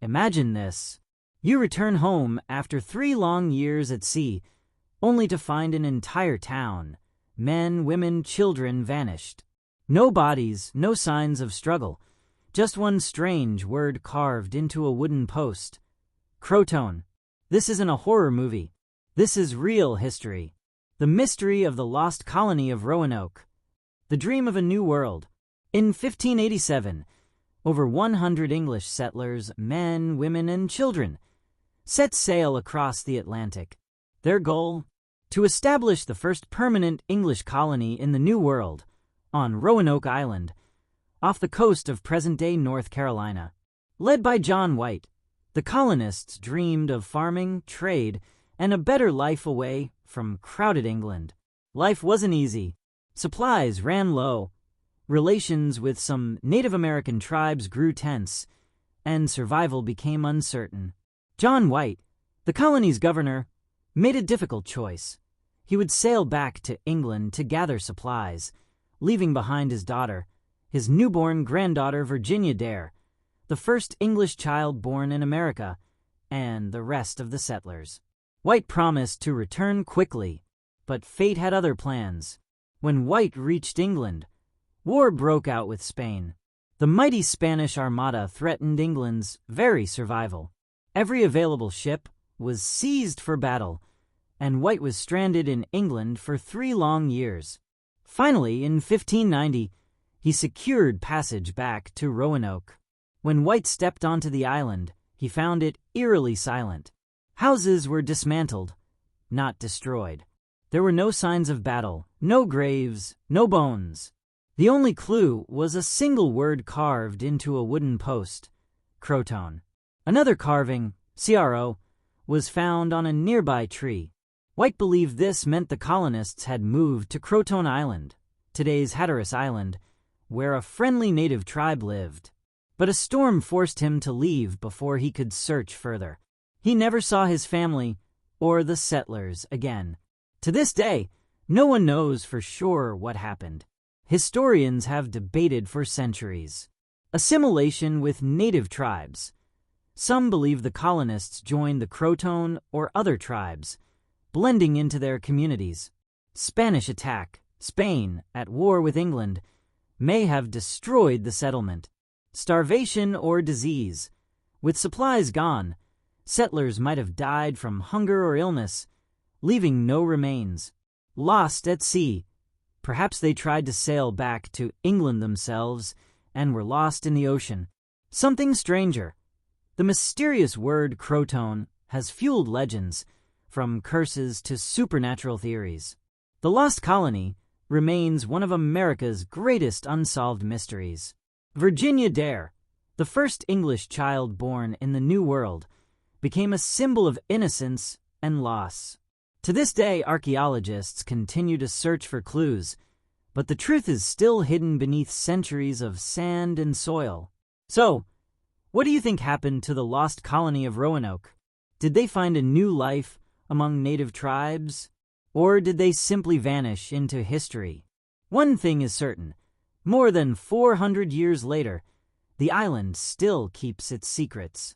Imagine this. You return home after 3 long years at sea, only to find an entire town, men, women, children vanished. No bodies, no signs of struggle, just one strange word carved into a wooden post. Croton. This isn't a horror movie. This is real history. The mystery of the lost colony of Roanoke. The dream of a new world. In 1587, over 100 English settlers, men, women, and children, set sail across the Atlantic. Their goal? To establish the first permanent English colony in the New World, on Roanoke Island, off the coast of present-day North Carolina. Led by John White, the colonists dreamed of farming, trade, and a better life away from crowded England. Life wasn't easy. Supplies ran low. Relations with some Native American tribes grew tense, and survival became uncertain. John White, the colony's governor, made a difficult choice. He would sail back to England to gather supplies, leaving behind his daughter, his newborn granddaughter Virginia Dare, the first English child born in America, and the rest of the settlers. White promised to return quickly, but fate had other plans. When White reached England, war broke out with Spain. The mighty Spanish Armada threatened England's very survival. Every available ship was seized for battle, and White was stranded in England for 3 long years. Finally, in 1590, he secured passage back to Roanoke. When White stepped onto the island, he found it eerily silent. Houses were dismantled, not destroyed. There were no signs of battle, no graves, no bones. The only clue was a single word carved into a wooden post, Croton. Another carving, CRO, was found on a nearby tree. White believed this meant the colonists had moved to Croton Island, today's Hatteras Island, where a friendly native tribe lived. But a storm forced him to leave before he could search further. He never saw his family or the settlers again. To this day, no one knows for sure what happened. Historians have debated for centuries. Assimilation with native tribes. Some believe the colonists joined the Croton or other tribes, blending into their communities. Spanish attack. Spain, at war with England, may have destroyed the settlement. Starvation or disease. With supplies gone, settlers might have died from hunger or illness, leaving no remains. Lost at sea. Perhaps they tried to sail back to England themselves and were lost in the ocean. Something stranger. The mysterious word Croton has fueled legends, from curses to supernatural theories. The lost colony remains one of America's greatest unsolved mysteries. Virginia Dare, the first English child born in the New World, became a symbol of innocence and loss. To this day, archaeologists continue to search for clues, but the truth is still hidden beneath centuries of sand and soil. So, what do you think happened to the lost colony of Roanoke? Did they find a new life among native tribes? Or did they simply vanish into history? One thing is certain. More than 400 years later, the island still keeps its secrets.